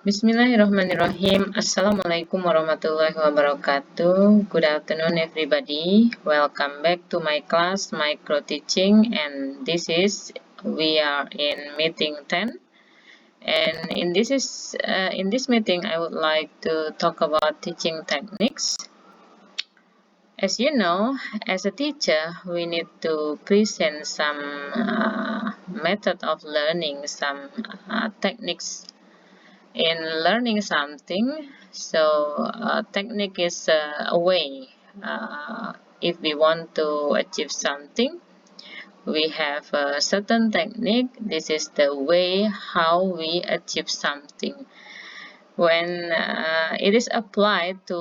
Bismillahirrahmanirrahim. Assalamualaikum warahmatullahi wabarakatuh. Good afternoon, everybody. Welcome back to my class, micro teaching, and we are in meeting 10. And in this meeting, I would like to talk about teaching techniques. As you know, as a teacher, we need to present some method of learning, some techniques in learning something. So technique is a way. If we want to achieve something, we have a certain technique. This is the way how we achieve something. When it is applied to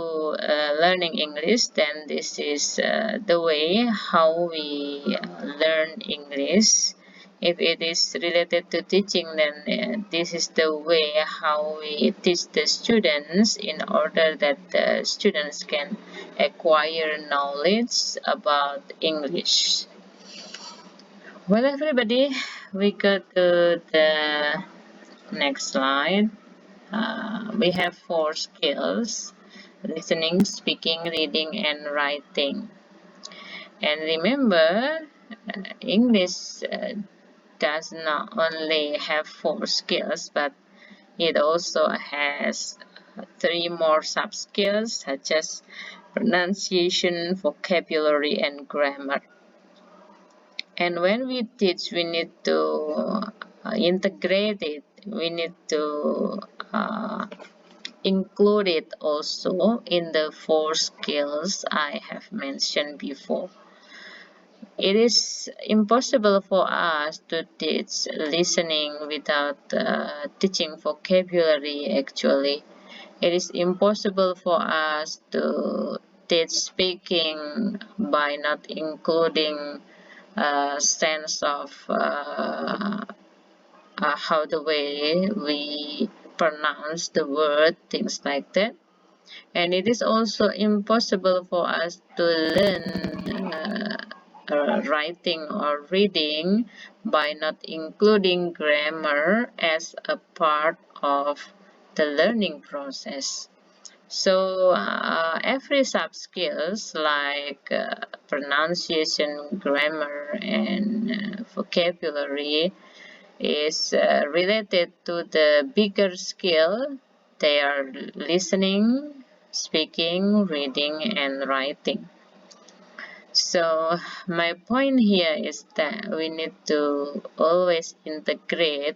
learning English, then this is the way how we learn English. If it is related to teaching, then this is the way how we teach the students in order that the students can acquire knowledge about English. Well, everybody, we go to the next slide. We have 4 skills: listening, speaking, reading, and writing. And remember, English does not only have 4 skills, but it also has 3 more sub-skills, such as pronunciation, vocabulary, and grammar. And when we teach, we need to integrate it. We need to include it also in the 4 skills I have mentioned before. It is impossible for us to teach listening without teaching vocabulary. Actually, it is impossible for us to teach speaking by not including a sense of how the way we pronounce the word, things like that. And it is also impossible for us to learn writing or reading by not including grammar as a part of the learning process. So every sub-skills like pronunciation, grammar, and vocabulary is related to the bigger skill. They are listening, speaking, reading, and writing. So my point here is that we need to always integrate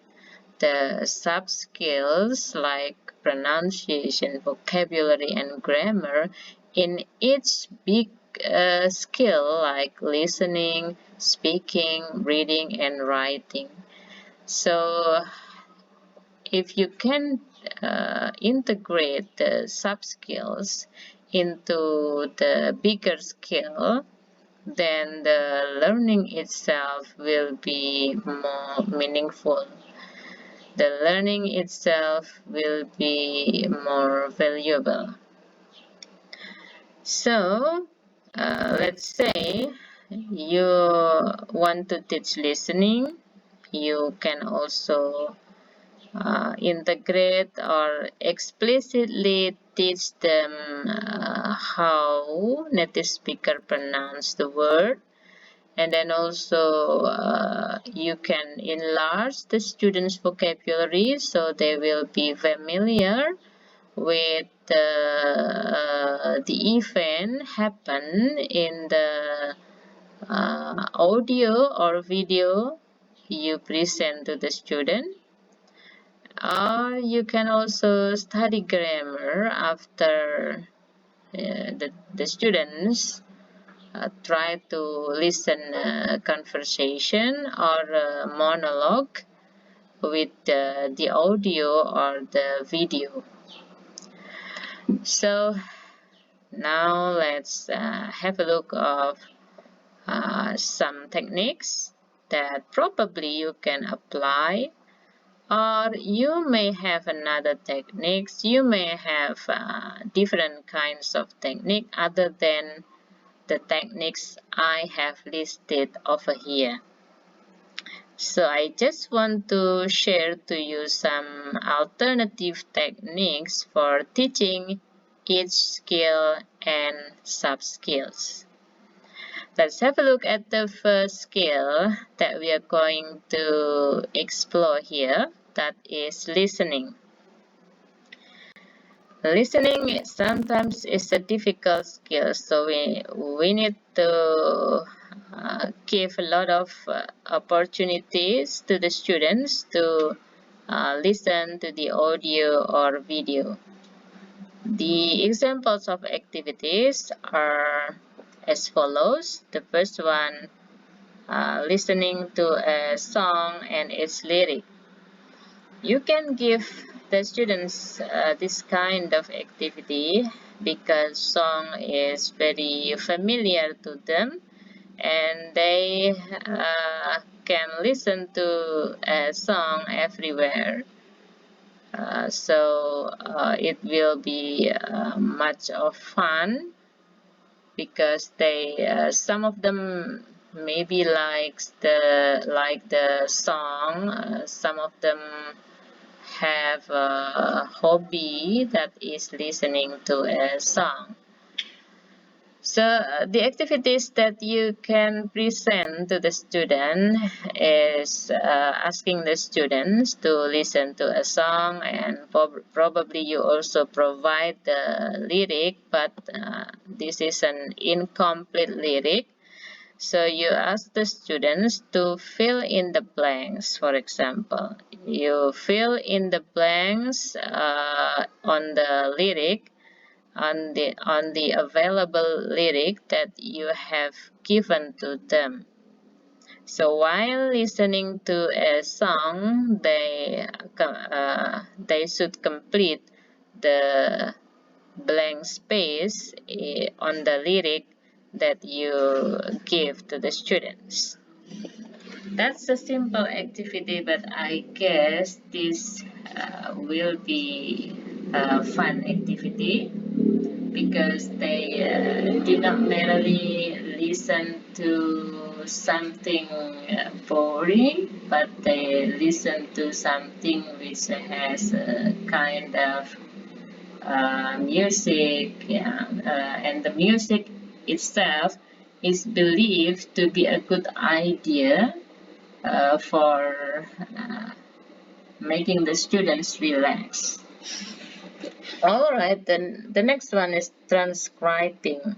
the sub-skills like pronunciation, vocabulary, and grammar in each big skill like listening, speaking, reading, and writing. So if you can integrate the sub-skills into the bigger skill, then the learning itself will be more meaningful. The learning itself will be more valuable. So let's say you want to teach listening. You can also integrate or explicitly teach them how native speaker pronounce the word. And then also you can enlarge the students' vocabulary so they will be familiar with the event happen in the audio or video you present to the student. Or you can also study grammar after the students try to listen conversation or monologue with the audio or the video. So now let's have a look of some techniques that probably you can apply, or you may have another techniques. You may have different kinds of technique other than the techniques I have listed over here. So I just want to share to you some alternative techniques for teaching each skill and sub-skills. Let's have a look at the first skill that we are going to explore here, that is listening. Listening sometimes is a difficult skill, so we need to give a lot of opportunities to the students to listen to the audio or video. The examples of activities are as follows. The first one, listening to a song and its lyric. You can give the students this kind of activity because song is very familiar to them, and they can listen to a song everywhere. So it will be much of fun because some of them maybe likes the song. Some of them have a hobby that is listening to a song. So the activities that you can present to the student is asking the students to listen to a song, and probably you also provide the lyric, but this is an incomplete lyric. So you ask the students to fill in the blanks. For example, you fill in the blanks on the lyric, on the available lyric that you have given to them. So while listening to a song, they should complete the blank space on the lyric that you give to the students. That's a simple activity, but I guess this will be a fun activity because they do not merely listen to something boring, but they listen to something which has a kind of music, yeah, and the music itself is believed to be a good idea for making the students relax. Alright, then the next one is transcribing.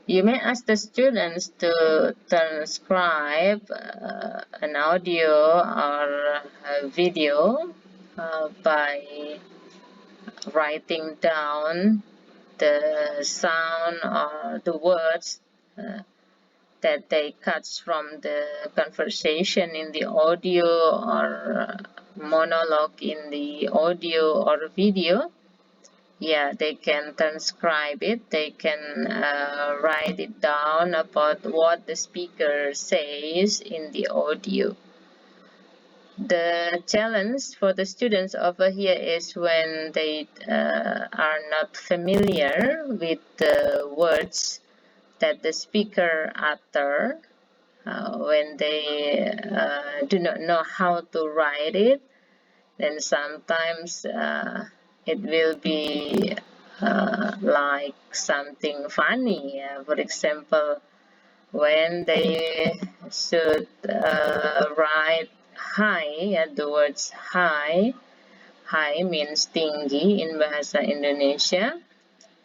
You may ask the students to transcribe an audio or a video by writing down the sound or the words that they cut from the conversation in the audio or monologue in the audio or video. Yeah, they can transcribe it. They can write it down about what the speaker says in the audio. The challenge for the students over here is when they are not familiar with the words that the speaker utter, when they do not know how to write it, then sometimes it will be like something funny. For example, when they should write hi, the words hi means tinggi in Bahasa Indonesia.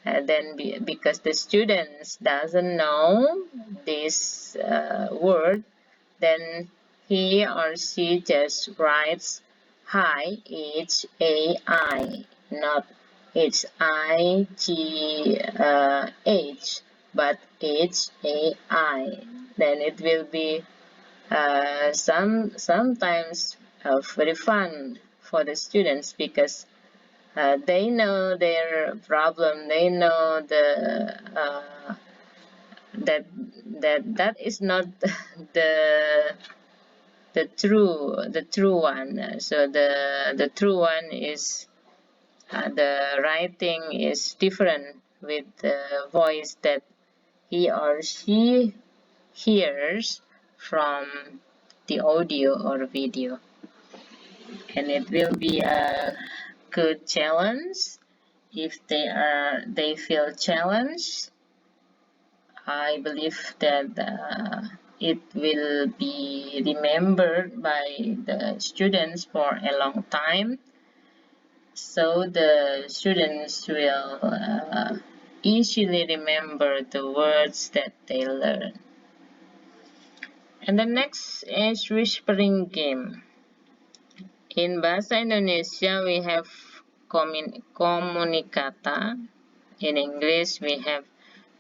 Then because the students doesn't know this word, then he or she just writes hi, H-A-I, not H-I-G-H, but H-A-I. Then it will be sometimes very fun for the students because they know their problem. They know that is not the true one. So the true one is the writing is different with the voice that he or she hears from the audio or video. And it will be a good challenge. If they feel challenged, I believe that it will be remembered by the students for a long time. So the students will easily remember the words that they learn. And the next is whispering game. In Bahasa Indonesia, we have komunikata. In English, we have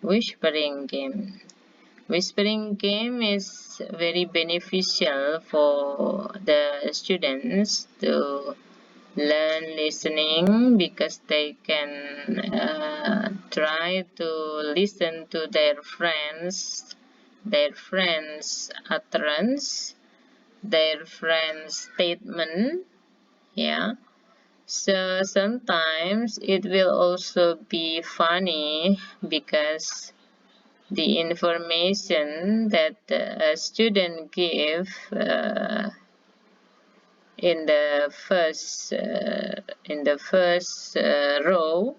whispering game. Whispering game is very beneficial for the students to learn listening, because they can try to listen to their friends utterance, their friends statement. Yeah, so sometimes it will also be funny, because the information that a student give in the first row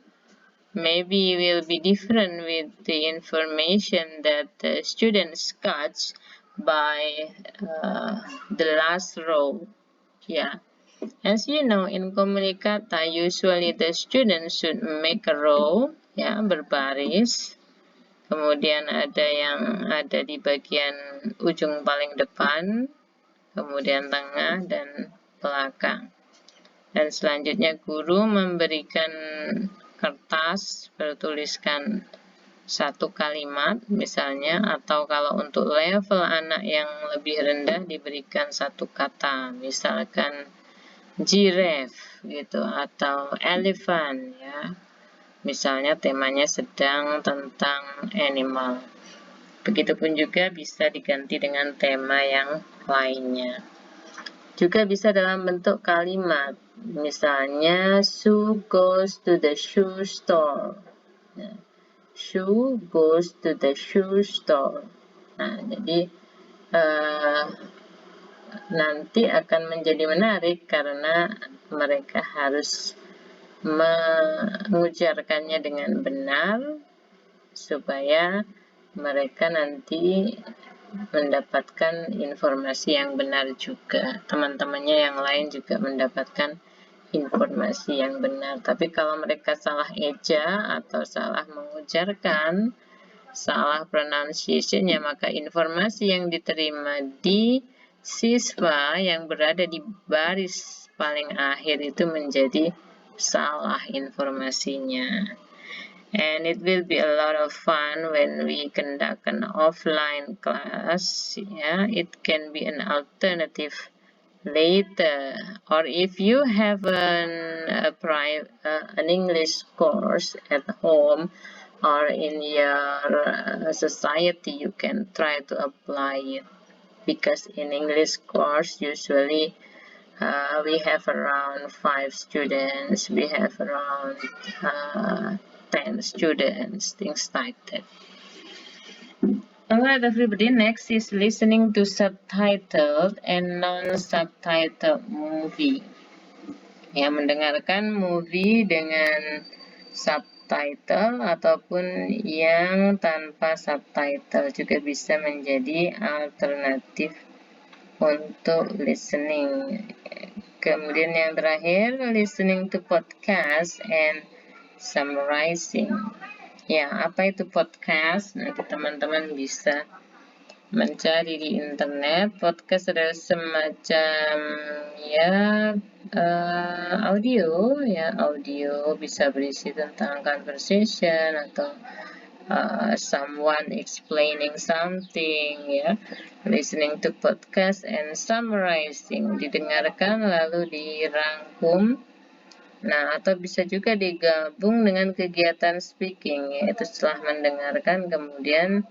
maybe will be different with the information that the students catch by the last row. Yeah, as you know, in komunikata usually the students should make a row, ya, berbaris. Kemudian ada yang ada di bagian ujung paling depan, kemudian tengah dan belakang. Dan selanjutnya guru memberikan kertas bertuliskan satu kalimat misalnya, atau kalau untuk level anak yang lebih rendah diberikan satu kata, misalkan giraffe gitu, atau elephant, ya. Misalnya temanya sedang tentang animal. Begitupun juga bisa diganti dengan tema yang lainnya. Juga bisa dalam bentuk kalimat. Misalnya, Sue goes to the shoe store. Nah, Sue goes to the shoe store. Nah, jadi nanti akan menjadi menarik karena mereka harus mengujarkannya dengan benar supaya mereka nanti mendapatkan informasi yang benar juga. Teman-temannya yang lain juga mendapatkan informasi yang benar. Tapi kalau mereka salah eja atau salah mengujarkan, salah pronunciation, ya maka informasi yang diterima di siswa yang berada di baris paling akhir itu menjadi salah informasinya. And it will be a lot of fun when we conduct an offline class. Yeah, it can be an alternative later, or if you have an English course at home or in your society, you can try to apply it, because in English course usually we have around 5 students, we have around 10 students, things like that. Alright everybody, next is listening to subtitled and non-subtitled movie. Ya, mendengarkan movie dengan subtitle ataupun yang tanpa subtitle juga bisa menjadi alternatif untuk listening. Kemudian yang terakhir, listening to podcast and summarizing. Ya, apa itu podcast? Nanti teman-teman bisa mencari di internet. Podcast adalah semacam audio bisa berisi tentang conversation atau someone explaining something, ya. Listening to podcast and summarizing, didengarkan lalu dirangkum. Nah, atau bisa juga digabung dengan kegiatan speaking, yaitu setelah mendengarkan kemudian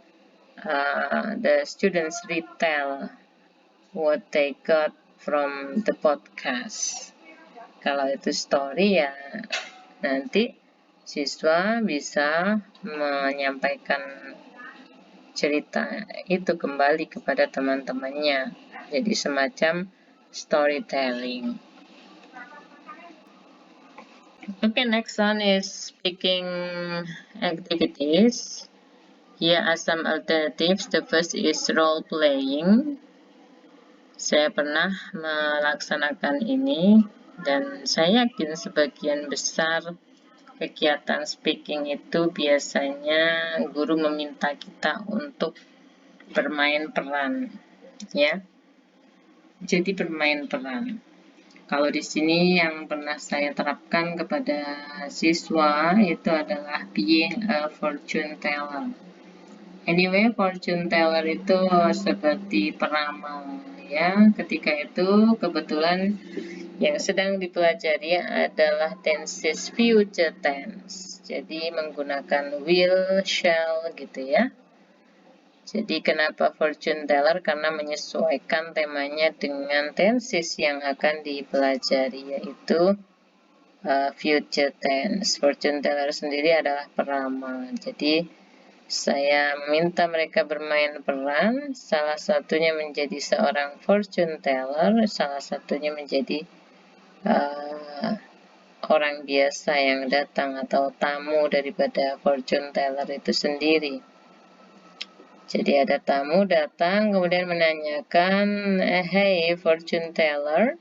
the students retell what they got from the podcast. Kalau itu story, ya nanti siswa bisa menyampaikan cerita itu kembali kepada teman-temannya. jadi semacam storytelling. Okay, next one is speaking activities. Here are some alternatives. The first is role playing. Saya pernah melaksanakan ini dan saya yakin sebagian besar kegiatan speaking itu biasanya guru meminta kita untuk bermain peran, ya. Jadi bermain peran. Kalau di sini yang pernah saya terapkan kepada siswa itu adalah being a fortune teller. Anyway, fortune teller itu seperti peramal, ya. Ketika itu kebetulan yang sedang dipelajari adalah tenses future tense. Jadi menggunakan will, shall gitu ya. Jadi kenapa fortune teller? Karena menyesuaikan temanya dengan tenses yang akan dipelajari, yaitu future tense. Fortune teller sendiri adalah peramal. Jadi saya meminta mereka bermain peran, salah satunya menjadi seorang fortune teller, salah satunya menjadi orang biasa yang datang atau tamu daripada fortune teller itu sendiri. Jadi ada tamu datang kemudian menanyakan, hey fortune teller,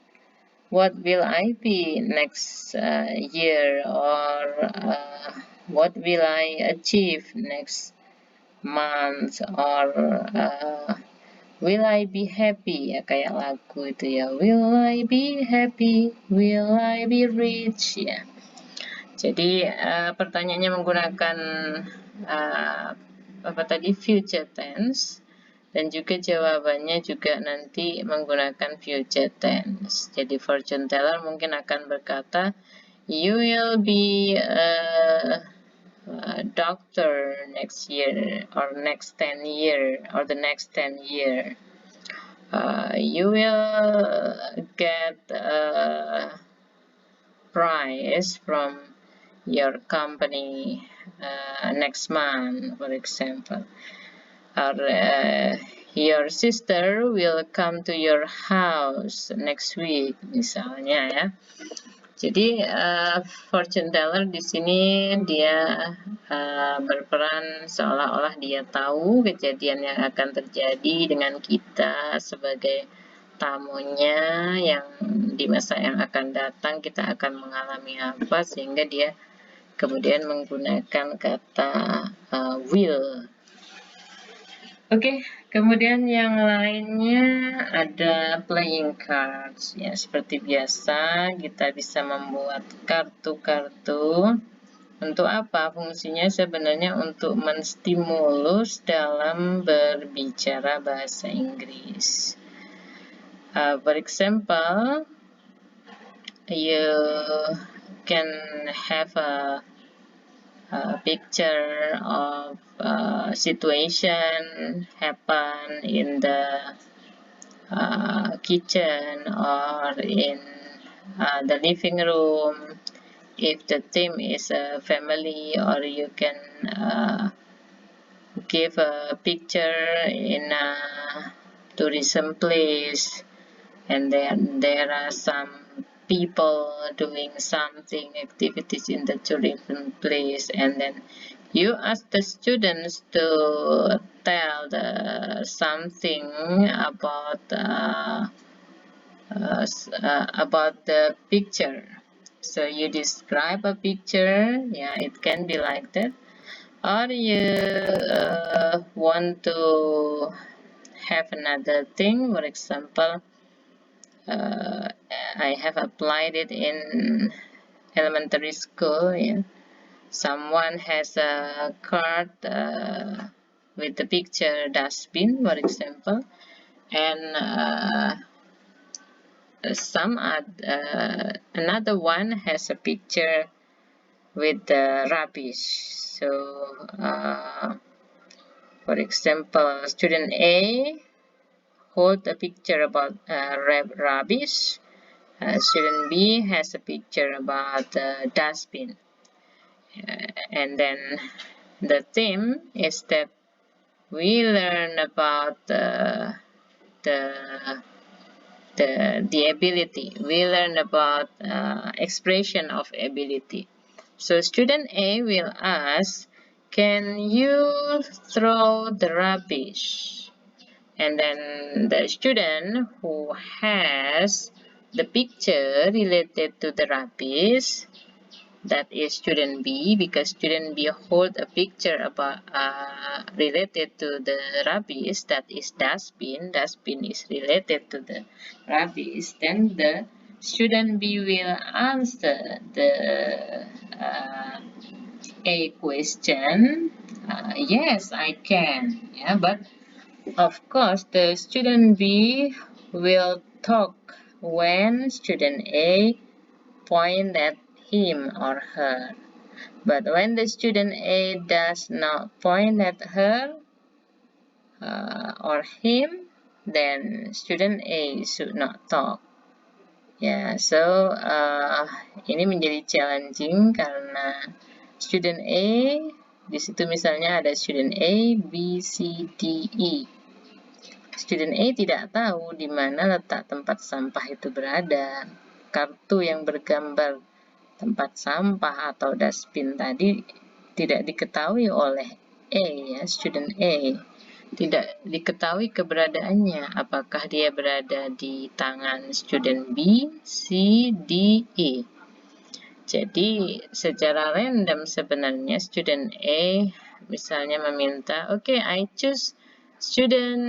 what will I be next year, or what will I achieve next month, or will I be happy, ya kayak lagu itu ya, will I be happy, will I be rich, ya. Jadi pertanyaannya menggunakan apa tadi, future tense, dan juga jawabannya juga nanti menggunakan future tense. Jadi fortune teller mungkin akan berkata, you will be doctor next year, or next 10 year, or the next 10 year. You will get a prize from your company next month, for example. Or your sister will come to your house next week, misalnya ya. Jadi fortune teller di sini dia berperan seolah-olah dia tahu kejadian yang akan terjadi dengan kita sebagai tamunya, yang di masa yang akan datang kita akan mengalami apa, sehingga dia kemudian menggunakan kata will. Oke, kemudian yang lainnya ada playing cards. Ya, seperti biasa kita bisa membuat kartu-kartu. Untuk apa? Fungsinya sebenarnya untuk menstimulus dalam berbicara bahasa Inggris. For example, you can have a picture of situation happen in the kitchen or in the living room. If the theme is a family, or you can give a picture in a tourism place, and then there are some people doing something, activities in the tourism place, and then you ask the students to tell something about the picture. So you describe a picture, yeah, it can be like that. Or you want to have another thing, for example, I have applied it in elementary school. Yeah. Someone has a card with the picture dustbin, for example, and another one has a picture with the rubbish. So, for example, student A hold a picture about rubbish. Student B has a picture about the dustbin. And then the theme is that we learn about the the ability. We learn about expression of ability. So student A will ask, can you throw the rubbish? And then the student who has the picture related to the rubbish, that is student B, because student B hold a picture about related to the rubbish, that is dustbin. Dustbin is related to the rubbish. Then the student B will answer the A question. Yes, I can. Yeah, but of course, the student B will talk when student A point at him or her. But when the student A does not point at her or him, then student A should not talk. Ya, so ini menjadi challenging karena student A, di situ misalnya ada student A, B, C, D, E. Student A tidak tahu di mana letak tempat sampah itu berada. Kartu yang bergambar tempat sampah atau dustbin tadi tidak diketahui oleh A, ya, student A. Tidak diketahui keberadaannya, apakah dia berada di tangan student B, C, D, E. Jadi secara random sebenarnya student A misalnya meminta, okay, I choose student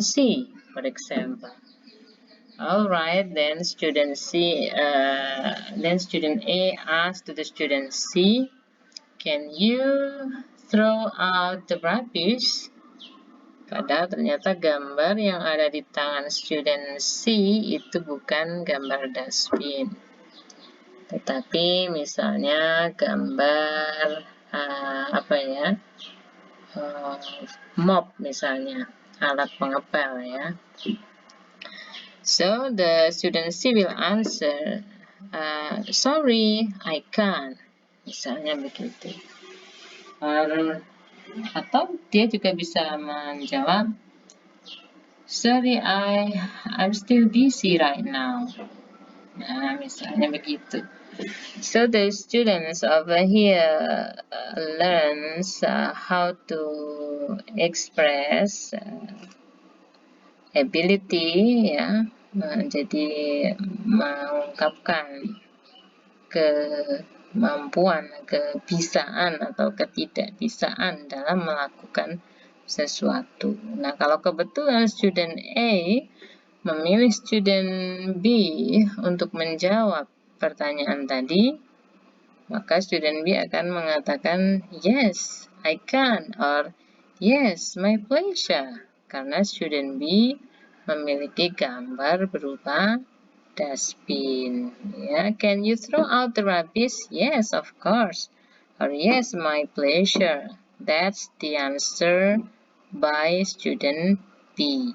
C, for example. Alright, then student A asks to the student C, can you throw out the rubbish? Padahal ternyata gambar yang ada di tangan student C itu bukan gambar dustbin, tetapi misalnya gambar mop misalnya, alat pengepel ya. So the student C will answer, sorry, I can't. Misalnya begitu. Atau dia juga bisa menjawab, sorry, I'm still busy right now. Nah, misalnya begitu. So the students over here learns how to express ability, ya. Jadi mengungkapkan kemampuan, kebisaan atau ketidakbisaan dalam melakukan sesuatu. Nah, kalau kebetulan student A memilih student B untuk menjawab pertanyaan tadi, maka student B akan mengatakan yes, I can, or yes, my pleasure, karena student B memiliki gambar berupa dustbin. Ya, can you throw out the rubbish? Yes, of course. Or yes, my pleasure. That's the answer by student B.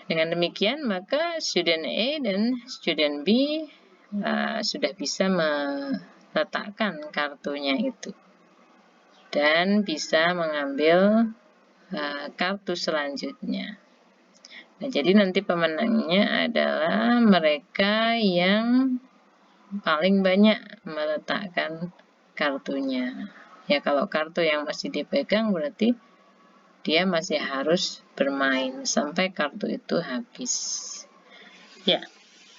Dengan demikian, maka student A dan student B sudah bisa meletakkan kartunya itu dan bisa mengambil kartu selanjutnya. Nah, jadi nanti pemenangnya adalah mereka yang paling banyak meletakkan kartunya. Ya, kalau kartu yang masih dipegang berarti dia masih harus bermain sampai kartu itu habis. Ya,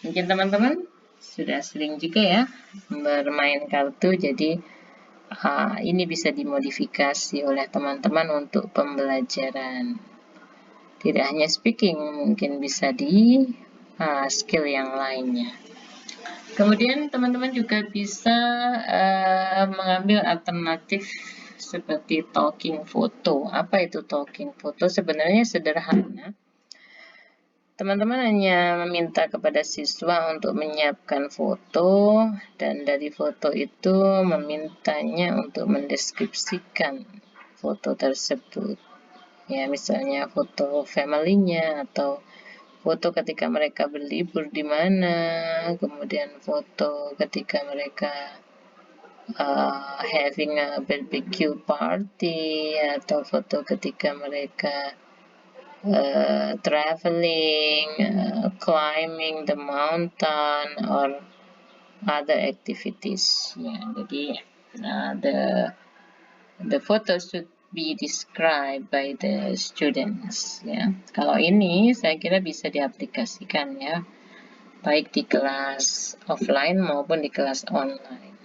mungkin teman-teman sudah sering juga ya bermain kartu, jadi ini bisa dimodifikasi oleh teman-teman untuk pembelajaran. Tidak hanya speaking, mungkin bisa di skill yang lainnya. Kemudian teman-teman juga bisa mengambil alternatif seperti talking photo. Apa itu talking photo? Sebenarnya sederhana. Teman-teman hanya meminta kepada siswa untuk menyiapkan foto, dan dari foto itu memintanya untuk mendeskripsikan foto tersebut. Ya, misalnya foto family-nya atau foto ketika mereka berlibur di mana, kemudian foto ketika mereka having a barbecue party, atau foto ketika mereka traveling, climbing the mountain, or other activities. Ya, jadi the photo should be described by the students. Ya, kalau ini saya kira bisa diaplikasikan ya, baik di kelas offline maupun di kelas online.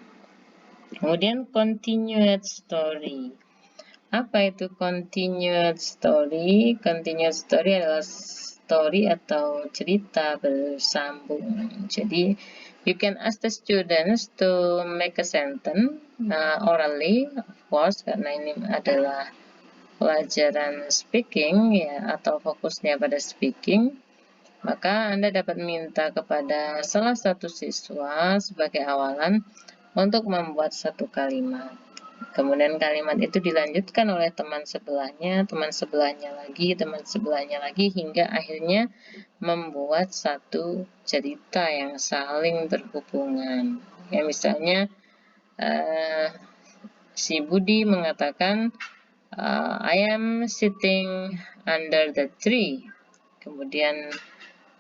Kemudian continued story. Apa itu continued story? Continued story adalah story atau cerita bersambung. Jadi, you can ask the students to make a sentence orally, of course, karena ini adalah pelajaran speaking ya, atau fokusnya pada speaking. Maka Anda dapat minta kepada salah satu siswa sebagai awalan untuk membuat satu kalimat. Kemudian kalimat itu dilanjutkan oleh teman sebelahnya lagi, hingga akhirnya membuat satu cerita yang saling berhubungan. Ya, misalnya si Budi mengatakan, I am sitting under the tree. Kemudian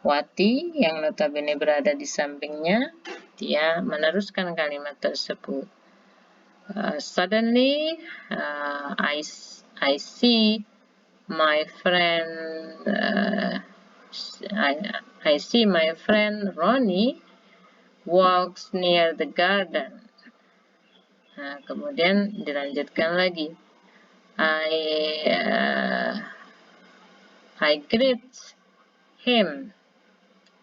Wati yang notabene berada di sampingnya, dia meneruskan kalimat tersebut. Suddenly, I see my friend. I see my friend Ronnie walks near the garden. Nah, kemudian dilanjutkan lagi. I greet him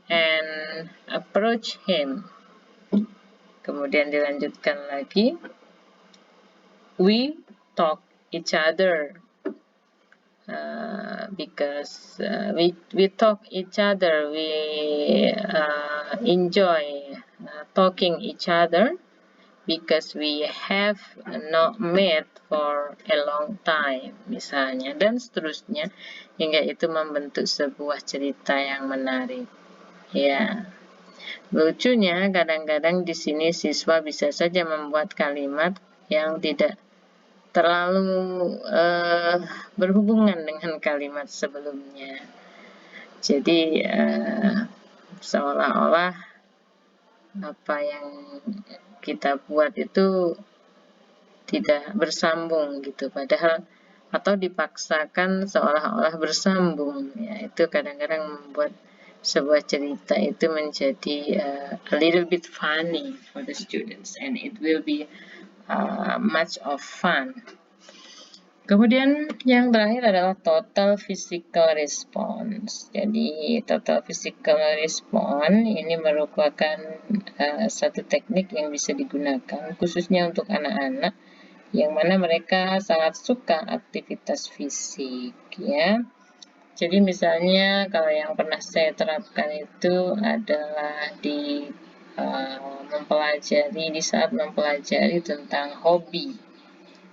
and approach him. Kemudian dilanjutkan lagi. We talk each other because we talk each other. We enjoy talking each other because we have not met for a long time, misalnya, dan seterusnya, hingga itu membentuk sebuah cerita yang menarik. Ya, lucunya kadang-kadang di sini siswa bisa saja membuat kalimat yang tidak terlalu berhubungan dengan kalimat sebelumnya. Jadi seolah-olah apa yang kita buat itu tidak bersambung gitu, padahal atau dipaksakan seolah-olah bersambung. Ya, itu kadang-kadang membuat sebuah cerita itu menjadi a little bit funny for the students, and it will be much of fun. Kemudian yang terakhir adalah total physical response. Jadi total physical response ini merupakan satu teknik yang bisa digunakan khususnya untuk anak-anak yang mana mereka sangat suka aktivitas fisik ya. Jadi misalnya kalau yang pernah saya terapkan itu adalah di saat mempelajari tentang hobi,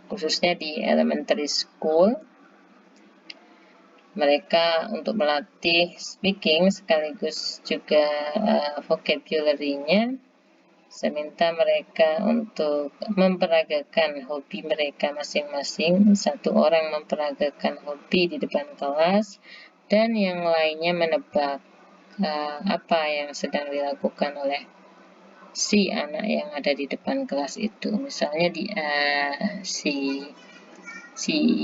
khususnya di elementary school. Mereka untuk melatih speaking sekaligus juga vocabulary-nya, saya minta mereka untuk memperagakan hobi mereka masing-masing. Satu orang memperagakan hobi di depan kelas dan yang lainnya menebak apa yang sedang dilakukan oleh si anak yang ada di depan kelas itu. Misalnya si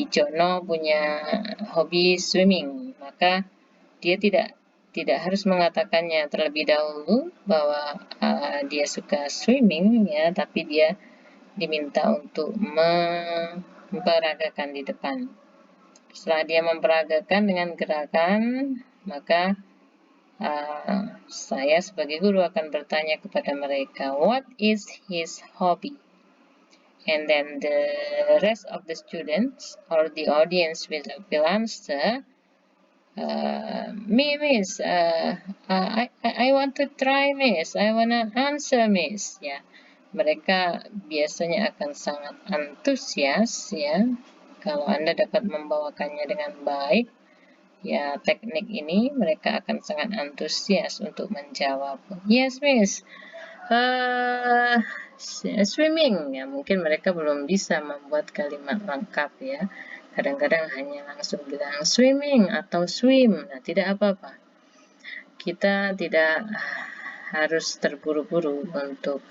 Jono punya hobi swimming, maka dia tidak harus mengatakannya terlebih dahulu bahwa dia suka swimming ya, tapi dia diminta untuk memperagakan di depan. Setelah dia memperagakan dengan gerakan, maka saya sebagai guru akan bertanya kepada mereka, what is his hobby? And then the rest of the students or the audience will answer, me, miss, I want to try, miss, I wanna answer, miss. Ya, mereka biasanya akan sangat antusias ya, kalau Anda dapat membawakannya dengan baik. Ya, teknik ini mereka akan sangat antusias untuk menjawab. Yes, miss. Swimming. Ya, mungkin mereka belum bisa membuat kalimat lengkap ya. Kadang-kadang hanya langsung bilang swimming atau swim. Nah, tidak apa-apa. Kita tidak harus terburu-buru untuk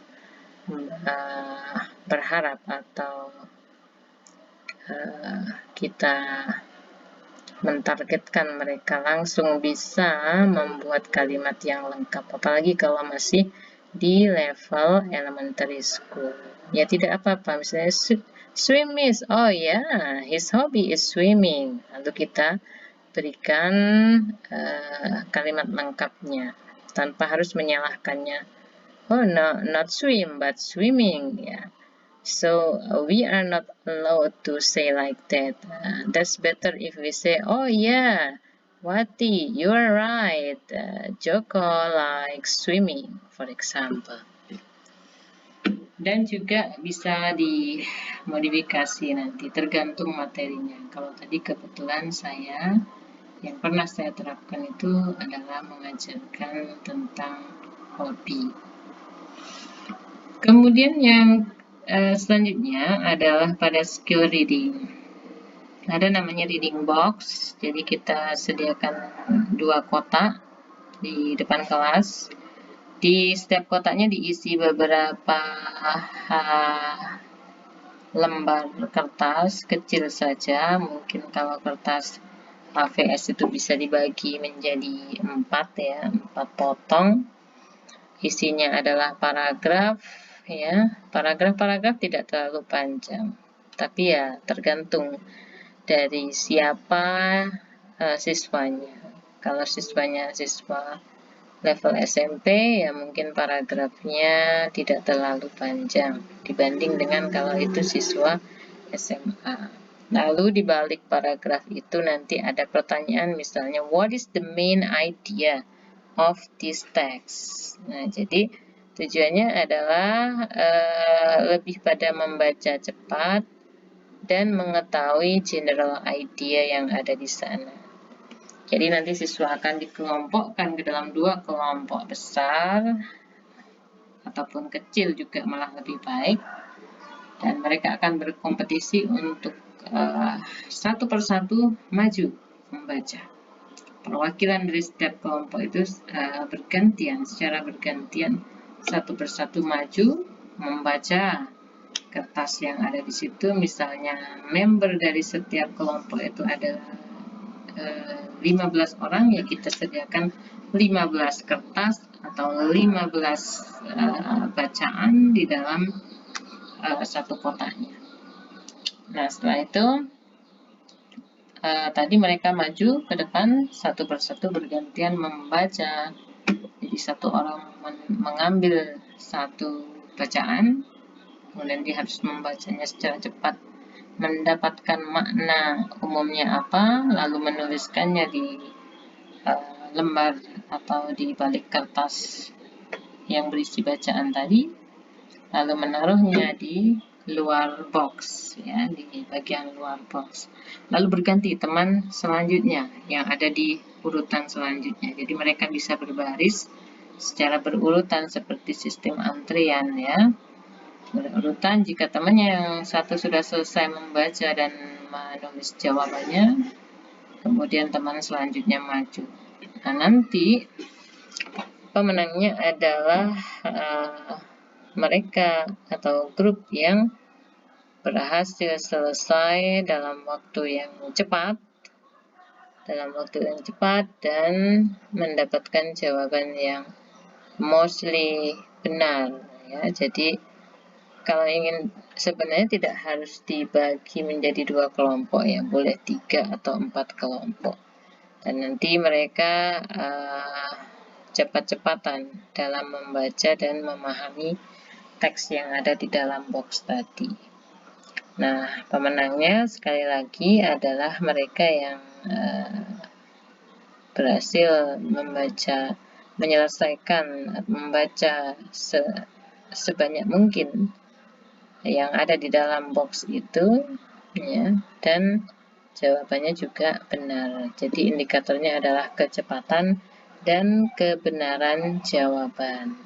berharap atau kita mentargetkan mereka langsung bisa membuat kalimat yang lengkap, apalagi kalau masih di level elementary school. Ya tidak apa-apa, misalnya swim is, oh ya, his hobby is swimming. Lalu kita berikan kalimat lengkapnya tanpa harus menyalahkannya. Oh no, not swim but swimming, ya. So we are not allowed to say like that. That's better if we say, oh yeah, Wati, you are right. Joko likes swimming, for example. Dan juga bisa dimodifikasi nanti, tergantung materinya. Kalau tadi kebetulan yang pernah saya terapkan itu adalah mengajarkan tentang hobi. Kemudian yang selanjutnya adalah pada skill reading. Ada namanya reading box, jadi kita sediakan 2 kotak di depan kelas. Di setiap kotaknya diisi beberapa lembar kertas kecil saja. Mungkin kalau kertas HVS itu bisa dibagi menjadi 4 ya, 4 potong. Isinya adalah paragraf. Ya, paragraf-paragraf tidak terlalu panjang, tapi ya tergantung dari siapa siswanya. Kalau siswanya siswa level SMP, ya mungkin paragrafnya tidak terlalu panjang dibanding dengan kalau itu siswa SMA. Lalu di balik paragraf itu nanti ada pertanyaan, misalnya what is the main idea of this text. Nah, jadi tujuannya adalah lebih pada membaca cepat dan mengetahui general idea yang ada di sana. Jadi nanti siswa akan dikelompokkan ke dalam 2 kelompok besar ataupun kecil juga malah lebih baik, dan mereka akan berkompetisi untuk satu persatu maju membaca. Perwakilan dari setiap kelompok itu secara bergantian satu persatu maju membaca kertas yang ada di situ. Misalnya member dari setiap kelompok itu adalah 15 orang, ya kita sediakan 15 kertas atau 15 bacaan di dalam satu kotaknya. Nah, setelah itu tadi mereka maju ke depan satu persatu bergantian membaca. Jadi satu orang mengambil satu bacaan, kemudian dia harus membacanya secara cepat, mendapatkan makna umumnya apa, lalu menuliskannya di lembar atau di balik kertas yang berisi bacaan tadi, lalu menaruhnya di luar box, ya, di bagian luar box. Lalu berganti teman selanjutnya yang ada di urutan selanjutnya. Jadi mereka bisa berbaris secara berurutan seperti sistem antrian, ya. Berurutan, jika temannya yang satu sudah selesai membaca dan menulis jawabannya, kemudian teman selanjutnya maju. Nah, nanti pemenangnya adalah mereka atau grup yang berhasil selesai dalam waktu yang cepat, dan mendapatkan jawaban yang mostly benar, ya. Jadi kalau ingin, sebenarnya tidak harus dibagi menjadi 2 kelompok, ya, boleh 3 atau 4 kelompok, dan nanti mereka cepat-cepatan dalam membaca dan memahami teks yang ada di dalam box tadi. Nah, pemenangnya sekali lagi adalah mereka yang berhasil membaca sebanyak mungkin yang ada di dalam box itu, ya, dan jawabannya juga benar. Jadi indikatornya adalah kecepatan dan kebenaran jawaban.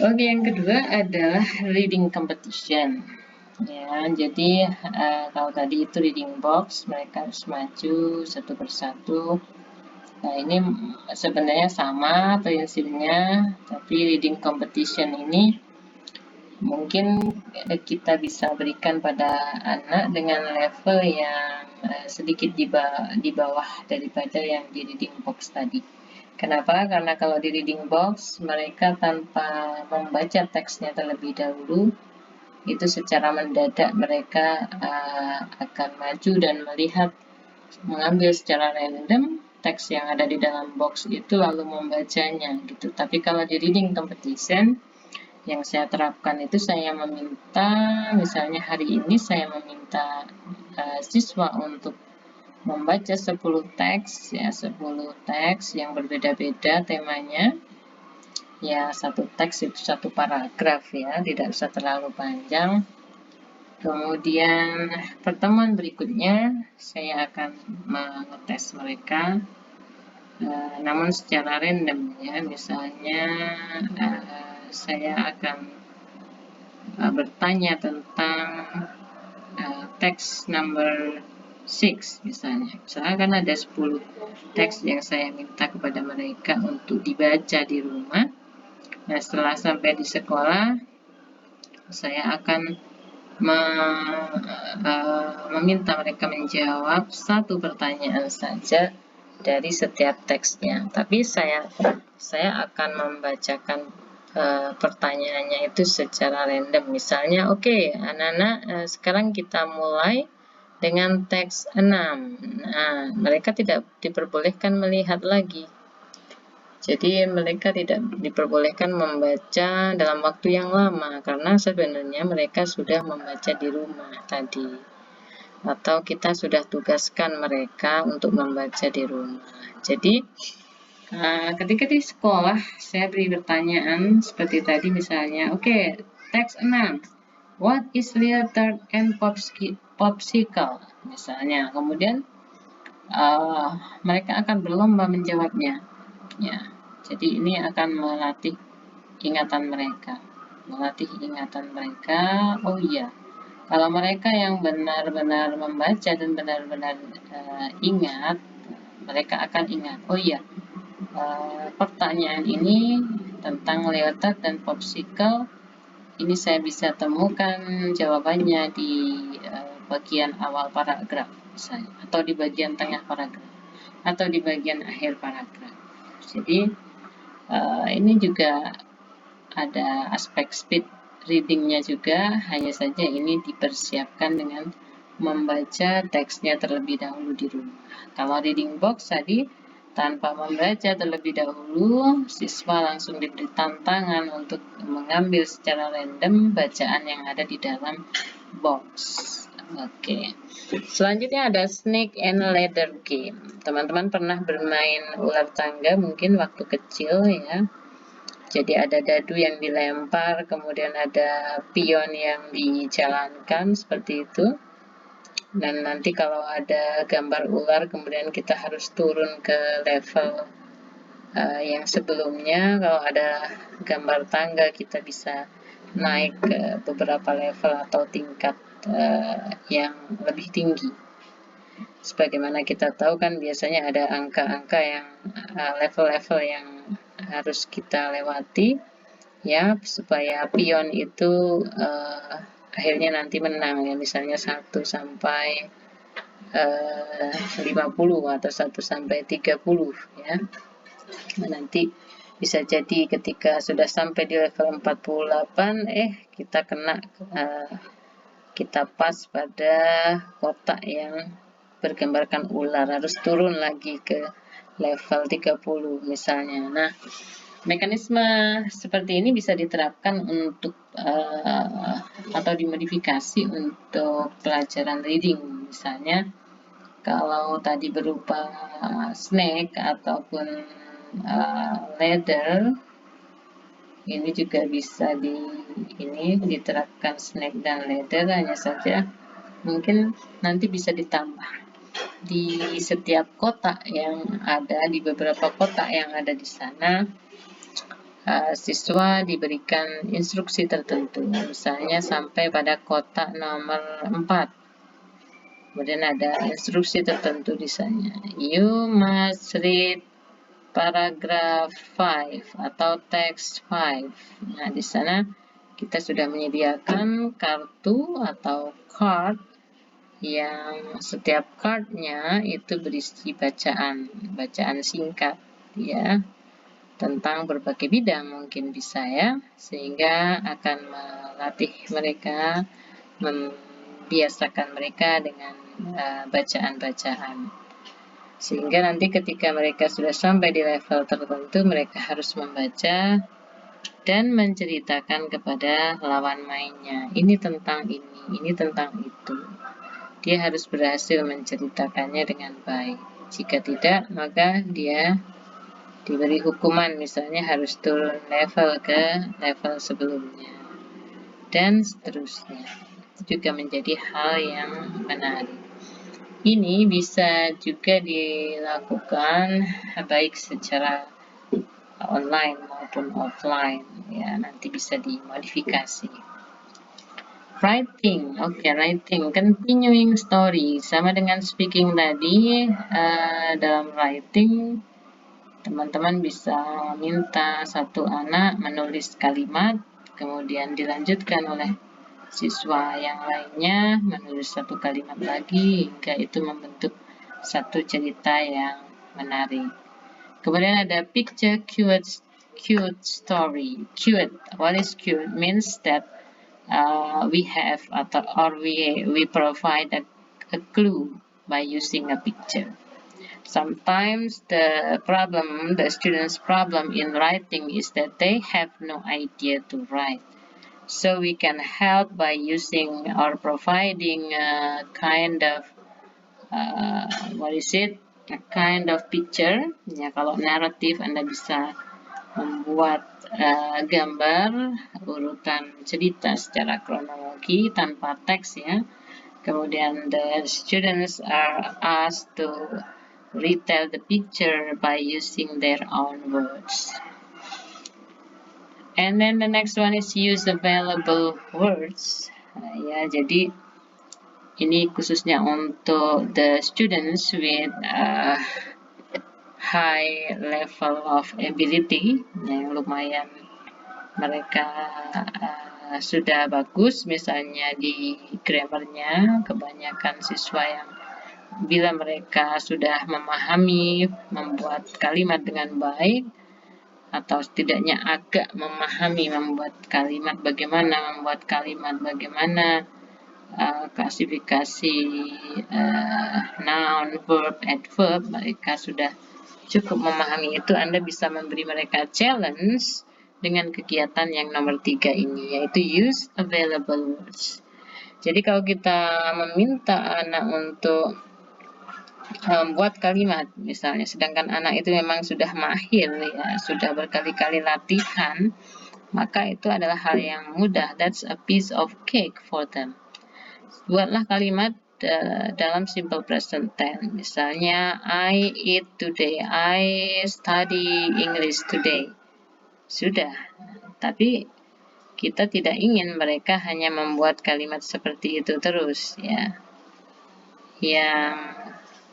Oke, yang kedua adalah reading competition. Ya, jadi kalau tadi itu reading box, mereka harus maju satu persatu. Nah, ini sebenarnya sama prinsipnya, tapi reading competition ini mungkin kita bisa berikan pada anak dengan level yang sedikit di bawah daripada yang di reading box tadi. Kenapa? Karena kalau di reading box, mereka tanpa membaca teksnya terlebih dahulu, itu secara mendadak mereka akan maju dan mengambil secara random teks yang ada di dalam box itu lalu membacanya gitu. Tapi kalau di reading competition yang saya terapkan itu saya meminta, misalnya hari ini saya meminta siswa untuk membaca 10 teks ya, 10 teks yang berbeda-beda temanya. Ya, satu teks itu satu paragraf ya, tidak usah terlalu panjang. Kemudian pertemuan berikutnya saya akan mengetes mereka, namun secara random ya. Misalnya saya akan bertanya tentang teks number 6 misalnya. Misalnya kan ada 10 teks yang saya minta kepada mereka untuk dibaca di rumah. Nah, setelah sampai di sekolah, saya akan meminta mereka menjawab satu pertanyaan saja dari setiap teksnya. Tapi saya akan membacakan pertanyaannya itu secara random. Misalnya, oke, anak-anak, sekarang kita mulai dengan teks 6. Nah, mereka tidak diperbolehkan melihat lagi. Jadi mereka tidak diperbolehkan membaca dalam waktu yang lama karena sebenarnya mereka sudah membaca di rumah tadi. Atau kita sudah tugaskan mereka untuk membaca di rumah. Jadi ketika di sekolah saya beri pertanyaan seperti tadi misalnya, oke, teks 6. What is letter and popsicle? Misalnya, kemudian mereka akan berlomba menjawabnya. Ya, jadi ini akan melatih ingatan mereka. Oh iya, kalau mereka yang benar-benar membaca dan benar-benar ingat, mereka akan ingat. Oh iya, pertanyaan ini tentang leotard dan popsicle, ini saya bisa temukan jawabannya di bagian awal paragraf misalnya, atau di bagian tengah paragraf, atau di bagian akhir paragraf. Jadi ini juga ada aspek speed readingnya juga, hanya saja ini dipersiapkan dengan membaca teksnya terlebih dahulu di rumah. Kalau reading box tadi tanpa membaca terlebih dahulu, siswa langsung diberi tantangan untuk mengambil secara random bacaan yang ada di dalam box. Oke. Selanjutnya ada snake and ladder game. Teman-teman pernah bermain ular tangga mungkin waktu kecil ya. Jadi ada dadu yang dilempar, kemudian ada pion yang dijalankan seperti itu. Dan nanti kalau ada gambar ular, kemudian kita harus turun ke level yang sebelumnya. Kalau ada gambar tangga, kita bisa naik ke beberapa level atau tingkat yang lebih tinggi. Sebagaimana kita tahu kan biasanya ada angka-angka yang level-level yang harus kita lewati ya supaya pion itu akhirnya nanti menang ya, misalnya 1 sampai 50 atau 1 sampai 30 ya. Nah, nanti bisa jadi ketika sudah sampai di level 48 kita kena kita pas pada kotak yang bergambarkan ular, harus turun lagi ke level 30 misalnya. Nah, mekanisme seperti ini bisa diterapkan untuk atau dimodifikasi untuk pelajaran reading. Misalnya kalau tadi berupa snake ataupun ladder, ini juga bisa diterapkan snake dan ladder, hanya saja mungkin nanti bisa ditambah di setiap kotak yang ada, di beberapa kotak yang ada di sana siswa diberikan instruksi tertentu, misalnya sampai pada kotak nomor 4. Kemudian ada instruksi tertentu di sana. You must read paragraph 5 atau text 5. Nah, di sana kita sudah menyediakan kartu atau card yang setiap cardnya itu berisi bacaan singkat ya, tentang berbagai bidang mungkin bisa ya, sehingga akan melatih mereka, membiasakan mereka dengan bacaan-bacaan, sehingga nanti ketika mereka sudah sampai di level tertentu mereka harus membaca dan menceritakan kepada lawan mainnya, ini tentang ini tentang itu. Dia harus berhasil menceritakannya dengan baik. Jika tidak, maka dia diberi hukuman, misalnya harus turun level ke level sebelumnya, dan seterusnya. Itu juga menjadi hal yang menarik. Ini bisa juga dilakukan baik secara online maupun offline, ya, nanti bisa dimodifikasi. Writing, writing, continuing story, sama dengan speaking tadi. Dalam writing, teman-teman bisa minta satu anak menulis kalimat, kemudian dilanjutkan oleh siswa yang lainnya menulis satu kalimat lagi, hingga itu membentuk satu cerita yang menarik. Kemudian ada picture cute story. Cute, what is cute? Means that we have or we provide a clue by using a picture. Sometimes the student's problem in writing is that they have no idea to write. So we can help by using or providing a kind of a kind of picture. Ya, kalau naratif Anda bisa membuat gambar urutan cerita secara kronologi tanpa teks ya. Kemudian the students are asked to retell the picture by using their own words. And then the next one is use available words. Ya, jadi ini khususnya untuk the students with high level of ability, yang lumayan mereka sudah bagus, misalnya di grammarnya. Kebanyakan siswa yang bila mereka sudah memahami membuat kalimat dengan baik, atau setidaknya agak memahami membuat kalimat, bagaimana klasifikasi noun, verb, adverb, mereka sudah cukup memahami itu. Anda bisa memberi mereka challenge dengan kegiatan yang nomor 3 ini, yaitu use available words. Jadi kalau kita meminta anak untuk membuat kalimat misalnya, sedangkan anak itu memang sudah mahir ya, sudah berkali-kali latihan, maka itu adalah hal yang mudah. That's a piece of cake for them. Buatlah kalimat dalam simple present tense, misalnya I eat today, I study English today. Sudah. Tapi kita tidak ingin mereka hanya membuat kalimat seperti itu terus ya. Yang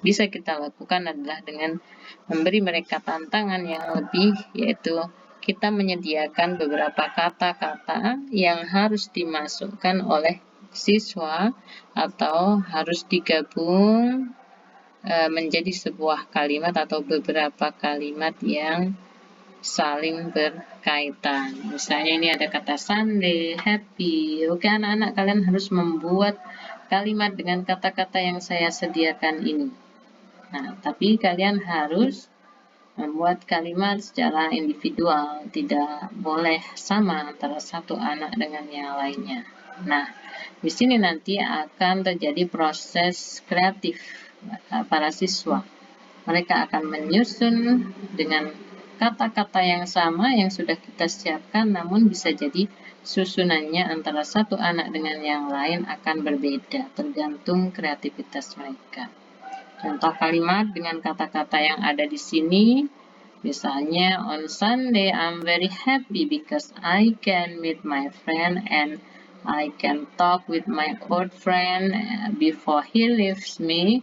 bisa kita lakukan adalah dengan memberi mereka tantangan yang lebih, yaitu kita menyediakan beberapa kata-kata yang harus dimasukkan oleh siswa atau harus digabung menjadi sebuah kalimat atau beberapa kalimat yang saling berkaitan. Misalnya ini ada kata Sunday, happy. Oke, anak-anak, kalian harus membuat kalimat dengan kata-kata yang saya sediakan ini. Nah, tapi kalian harus membuat kalimat secara individual, tidak boleh sama antara satu anak dengan yang lainnya. Nah, di sini nanti akan terjadi proses kreatif para siswa. Mereka akan menyusun dengan kata-kata yang sama yang sudah kita siapkan, namun bisa jadi susunannya antara satu anak dengan yang lain akan berbeda, tergantung kreativitas mereka. Contoh kalimat dengan kata-kata yang ada di sini, Misalnya, on Sunday I'm very happy because I can meet my friend and I can talk with my old friend before he leaves me.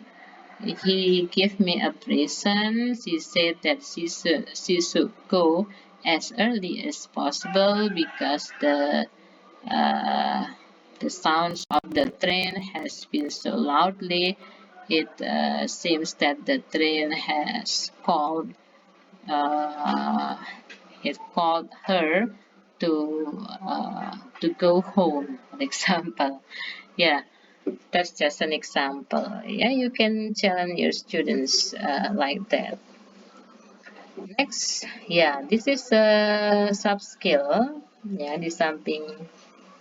He gave me a present. She said that she should go as early as possible because uh, the sounds of the train has been so loudly. It seems that the train has uh, called her to go home, for example. Yeah, that's just an example. Yeah, you can challenge your students like that. Next, yeah, this is a sub skill. Yeah, this is something,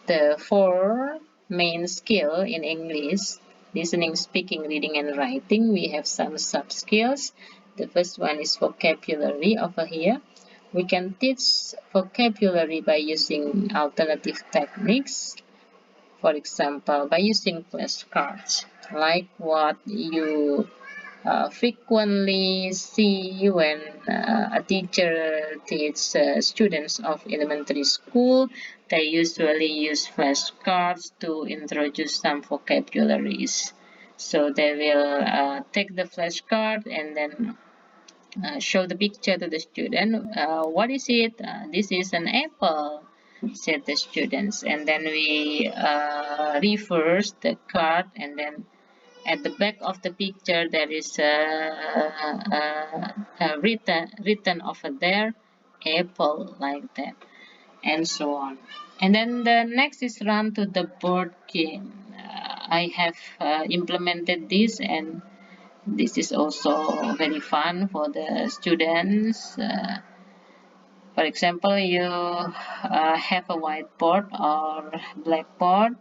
the four main skill in English: listening, speaking, reading, and writing. We have some sub skills. The first one is vocabulary over here. We can teach vocabulary by using alternative techniques. For example, by using flashcards, like what you frequently see when a teacher teaches students of elementary school. They usually use flashcards to introduce some vocabularies. So they will take the flashcard and then show the picture to the student. What is it? This is an apple, said the students. And then we reverse the card, and then at the back of the picture there is written over there, apple, like that, and so on. And then the next is run to the board game. I have implemented this, and this is also very fun for the students. For example, you have a whiteboard or blackboard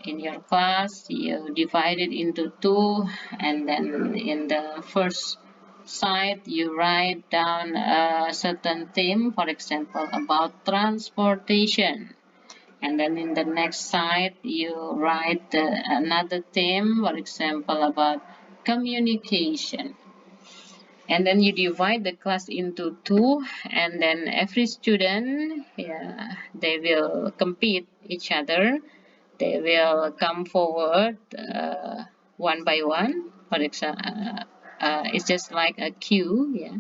in your class. You divide it into two, and then in the first side you write down a certain theme, for example about transportation, and then in the next side you write another theme, for example about communication. And then you divide the class into two, and then every student, yeah, they will compete each other. They will come forward one by one. For example, it's just like a queue, yeah,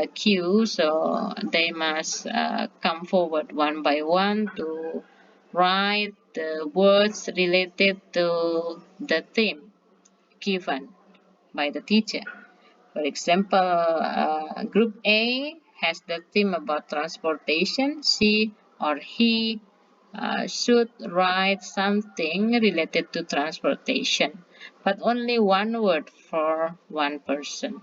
a queue. So they must come forward one by one to write the words related to the theme given by the teacher. For example, Group A has the theme about transportation. She or he should write something related to transportation, but only one word for one person.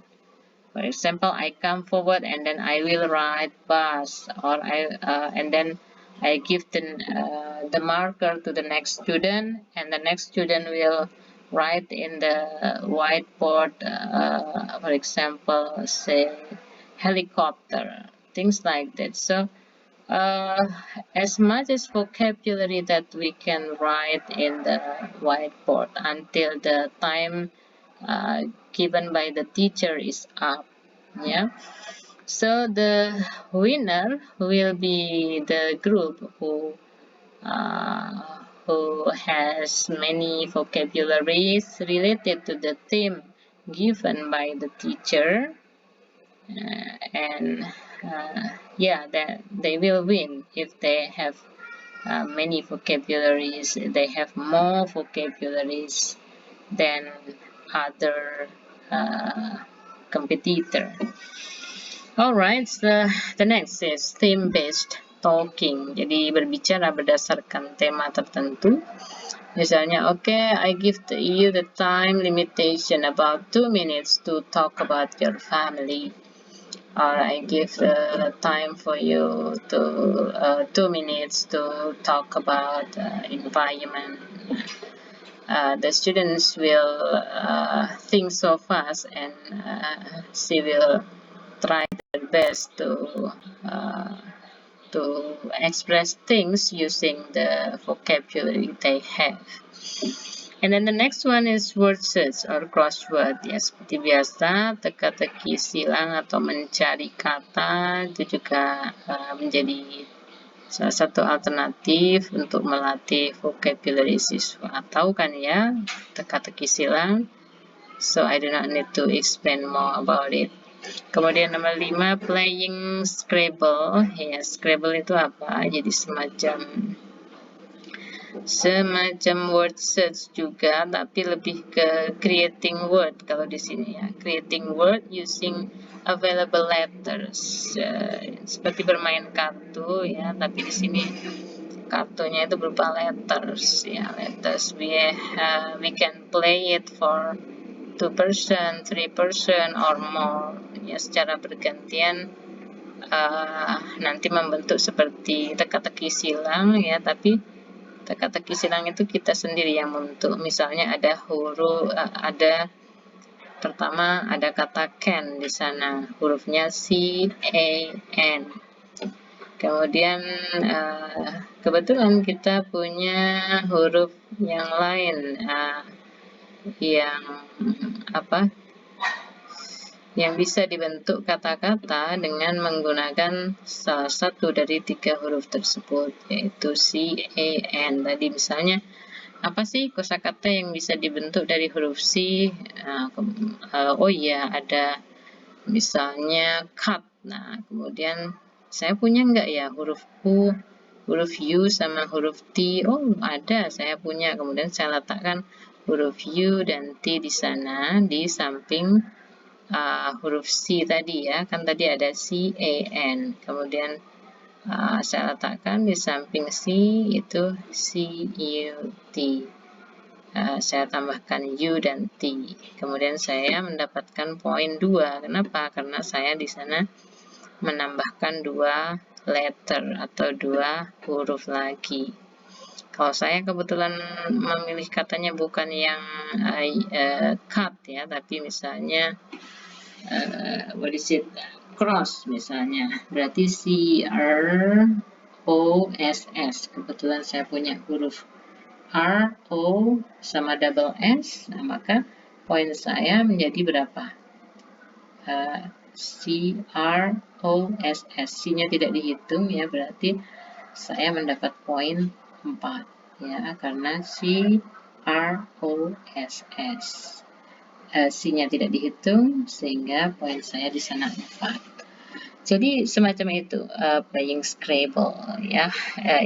For example, I come forward and then I will write bus, or and then I give the marker to the next student, and the next student will write in the whiteboard, for example, say helicopter, things like that. So uh, as much as vocabulary that we can write in the whiteboard until the time uh, given by the teacher is up. Yeah. So the winner will be the group who has many vocabularies related to the theme given by the teacher, and yeah, that they will win if they have many vocabularies. They have more vocabularies than other uh, competitor. Alright, the next is theme-based talking. Jadi berbicara berdasarkan tema tertentu. Misalnya, okay, I give you the time limitation about 2 minutes to talk about your family. Or I give the time for you to 2 minutes to talk about environment. The students will think so fast, and she will try their best uh, to express things using the vocabulary they have. And then the next one is word search or crossword. Ya, seperti biasa, teka-teki silang atau mencari kata itu juga menjadi salah satu alternatif untuk melatih vocabulary siswa. Tahu kan ya, teka-teki silang. So I do not need to explain more about it. Kemudian nomor 5, playing Scrabble. Ya, Scrabble itu apa? Jadi semacam word search juga, tapi lebih ke creating word kalau di sini ya. Creating word using available letters. Seperti bermain kartu ya, tapi di sini kartunya itu berupa letters ya, letters. We can play it for 2 person, 3 person or more ya, secara bergantian. Nanti membentuk seperti teka-teki silang ya, tapi teka-teki silang itu kita sendiri yang membentuk. Misalnya ada huruf, pertama ada kata can di sana, hurufnya C A N. Kemudian kebetulan kita punya huruf yang lain, yang bisa dibentuk kata-kata dengan menggunakan salah satu dari 3 huruf tersebut, yaitu C, A, N. Tadi misalnya, apa sih kosakata yang bisa dibentuk dari huruf C? Oh iya, ada misalnya cut. Nah, kemudian saya punya nggak ya huruf U, huruf U sama huruf T? Oh, ada, saya punya. Kemudian saya letakkan huruf U dan T di sana, di samping huruf C tadi ya, kan tadi ada C, A, N. Kemudian saya letakkan di samping C itu C, U, T. Saya tambahkan U dan T. Kemudian saya mendapatkan poin 2. Kenapa? Karena saya di sana menambahkan 2 letter atau 2 huruf lagi. Kalau saya kebetulan memilih katanya bukan yang cut ya, tapi misalnya what is it? Cross misalnya. Berarti C R O S S. Kebetulan saya punya huruf R O sama double S. Nah, maka poin saya menjadi berapa? C R O S S. C-nya tidak dihitung ya, berarti saya mendapat poin 4 ya, karena C R O S S. C-nya tidak dihitung, sehingga poin saya di sana 4. Jadi semacam itu playing Scrabble ya.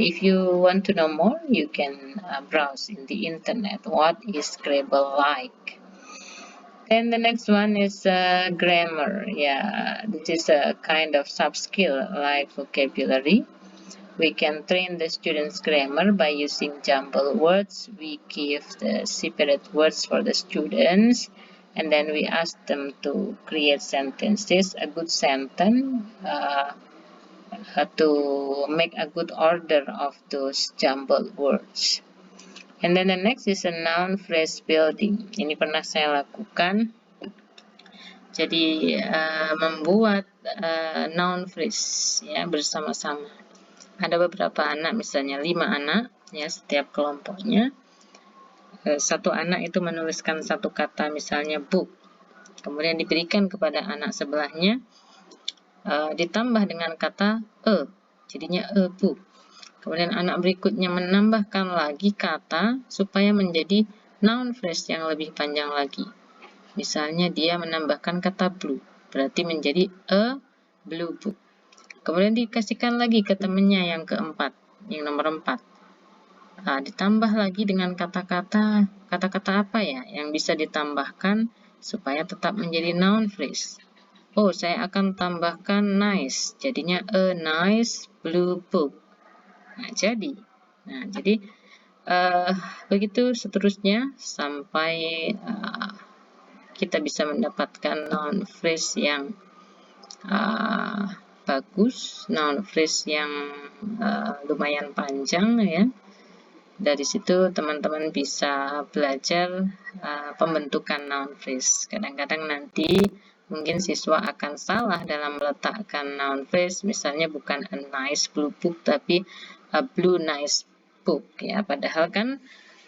If you want to know more, you can browse in the internet. What is Scrabble like? And the next one is grammar. Yeah, this is a kind of soft skill like vocabulary. We can train the students' grammar by using jumbled words. We give the separate words for the students, and then we ask them to create sentences, a good sentence, to make a good order of those jumbled words. And then the next is a noun phrase building. Ini pernah saya lakukan. Jadi membuat noun phrase ya bersama-sama. Ada beberapa anak, misalnya 5 anak ya, setiap kelompoknya. Satu anak itu menuliskan satu kata, misalnya book. Kemudian diberikan kepada anak sebelahnya, ditambah dengan kata jadinya a book. Kemudian anak berikutnya menambahkan lagi kata supaya menjadi noun phrase yang lebih panjang lagi. Misalnya dia menambahkan kata blue, berarti menjadi a blue book. Kemudian dikasihkan lagi ke temannya yang keempat, yang nomor 4. Ditambah lagi dengan kata-kata apa ya yang bisa ditambahkan supaya tetap menjadi noun phrase. Oh, saya akan tambahkan nice, jadinya a nice blue book. Nah, jadi begitu seterusnya sampai kita bisa mendapatkan noun phrase yang bagus, noun phrase yang lumayan panjang ya. Dari situ teman-teman bisa belajar pembentukan noun phrase. Kadang-kadang nanti mungkin siswa akan salah dalam meletakkan noun phrase, misalnya bukan a nice blue book tapi a blue nice book ya. Padahal kan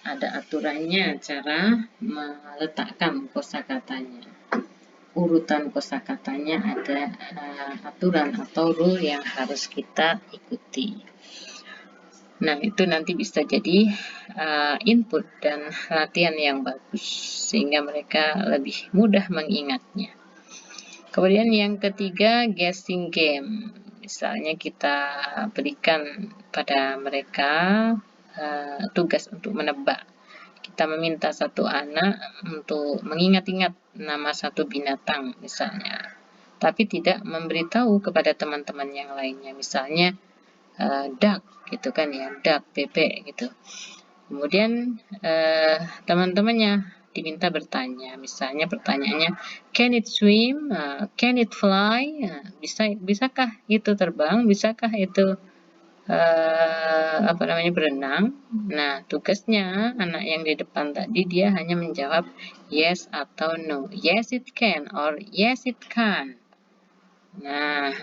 ada aturannya cara meletakkan kosakatanya. Urutan kosakatanya ada aturan atau rule yang harus kita ikuti. Nah, itu nanti bisa jadi input dan latihan yang bagus, sehingga mereka lebih mudah mengingatnya. Kemudian yang ketiga, guessing game. Misalnya kita berikan pada mereka tugas untuk menebak. Kita meminta satu anak untuk mengingat-ingat nama satu binatang misalnya, tapi tidak memberitahu kepada teman-teman yang lainnya. Misalnya duck gitu kan ya, duck, bebek gitu. Kemudian teman-temannya diminta bertanya, misalnya pertanyaannya, can it swim, can it fly, bisakah itu terbang, bisakah itu berenang. Nah, tugasnya anak yang di depan tadi dia hanya menjawab yes atau no, yes it can or yes it can. Nah,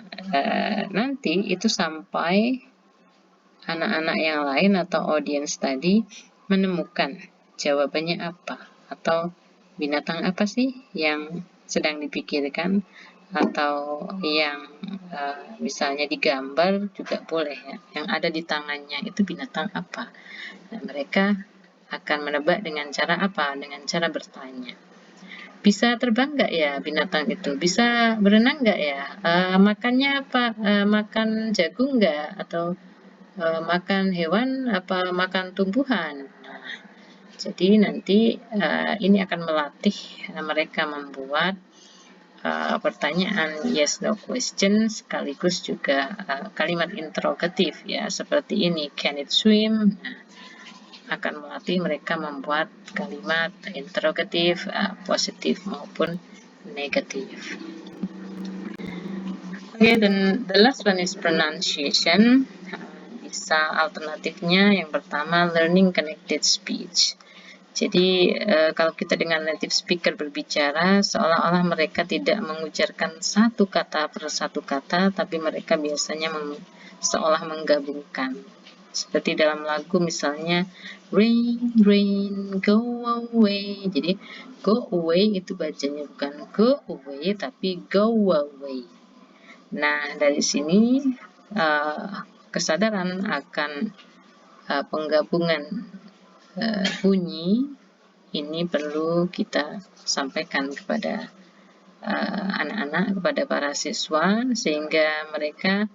nanti itu sampai anak-anak yang lain atau audiens tadi menemukan jawabannya apa, atau binatang apa sih yang sedang dipikirkan, atau yang misalnya digambar juga boleh ya, yang ada di tangannya itu binatang apa. Nah, mereka akan menebak dengan cara apa? Dengan cara bertanya. Bisa terbang nggak ya binatang itu? Bisa berenang nggak ya? Makannya apa? Makan jagung nggak? Atau makan hewan apa makan tumbuhan? Nah, jadi nanti ini akan melatih mereka membuat pertanyaan yes no question sekaligus juga kalimat interrogatif ya, seperti ini, can it swim. Nah, akan melatih mereka membuat kalimat interrogatif positif maupun negatif. Okay, then the last one is pronunciation. Bisa alternatifnya yang pertama learning connected speech. Jadi kalau kita dengan native speaker berbicara, seolah-olah mereka tidak mengucapkan satu kata per satu kata, tapi mereka biasanya seolah menggabungkan. Seperti dalam lagu misalnya, rain, rain, go away. Jadi go away itu bacanya bukan go away, tapi go away. Nah, dari sini kesadaran akan penggabungan bunyi ini perlu kita sampaikan kepada anak-anak, kepada para siswa, sehingga mereka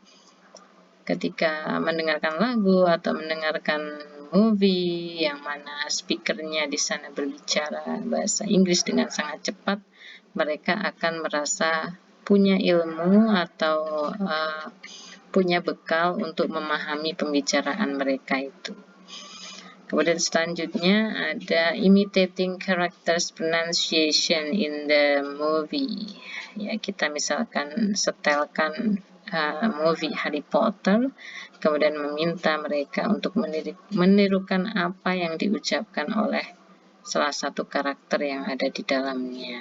ketika mendengarkan lagu atau mendengarkan movie yang mana speakernya di sana berbicara bahasa Inggris dengan sangat cepat, mereka akan merasa punya ilmu atau punya bekal untuk memahami pembicaraan mereka itu. Kemudian selanjutnya ada imitating characters pronunciation in the movie. Ya, kita misalkan setelkan movie Harry Potter, kemudian meminta mereka untuk menirukan apa yang diucapkan oleh salah satu karakter yang ada di dalamnya.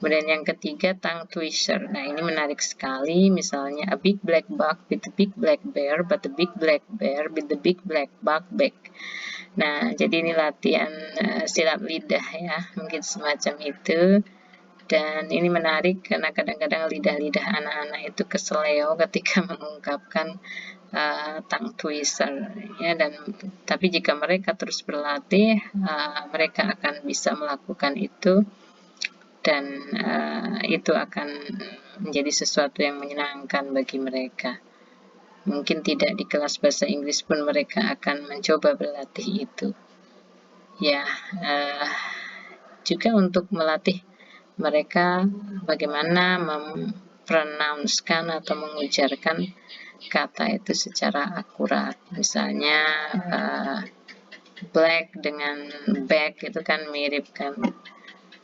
Kemudian yang ketiga, tongue twister. Nah, ini menarik sekali. Misalnya, a big black bug with a big black bear, but the big black bear with the big black bug back. Nah, jadi ini latihan silat lidah ya, mungkin semacam itu. Dan ini menarik karena kadang-kadang lidah-lidah anak-anak itu keseleo ketika mengungkapkan tongue twister ya, tapi jika mereka terus berlatih, mereka akan bisa melakukan itu, dan itu akan menjadi sesuatu yang menyenangkan bagi mereka. Mungkin tidak di kelas bahasa Inggris pun mereka akan mencoba berlatih itu. Ya, juga untuk melatih mereka bagaimana mempronouncekan atau mengujarkan kata itu secara akurat. Misalnya black dengan back itu kan mirip kan,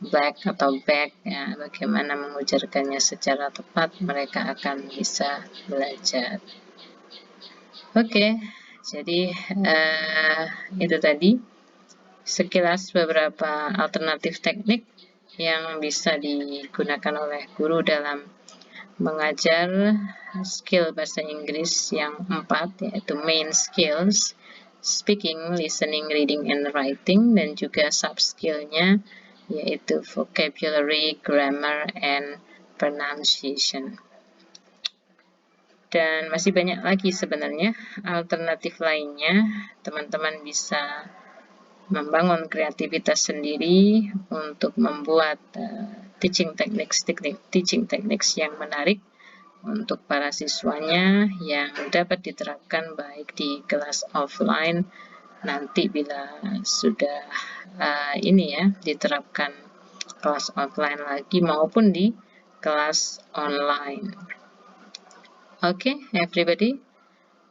black atau back ya, bagaimana mengujarkannya secara tepat, mereka akan bisa belajar. Oke, jadi itu tadi sekilas beberapa alternatif teknik yang bisa digunakan oleh guru dalam mengajar skill bahasa Inggris yang 4, yaitu main skills, speaking, listening, reading, and writing, dan juga soft skill-nya yaitu vocabulary, grammar, and pronunciation. Dan masih banyak lagi sebenarnya alternatif lainnya. Teman-teman bisa membangun kreativitas sendiri untuk membuat teaching techniques yang menarik untuk para siswanya yang dapat diterapkan baik di kelas offline nanti bila sudah diterapkan kelas offline lagi maupun di kelas online. Okay, everybody,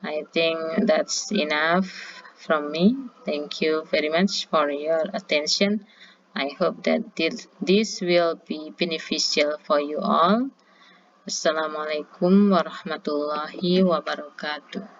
I think that's enough from me. Thank you very much for your attention. I hope that this will be beneficial for you all. Assalamualaikum warahmatullahi wabarakatuh.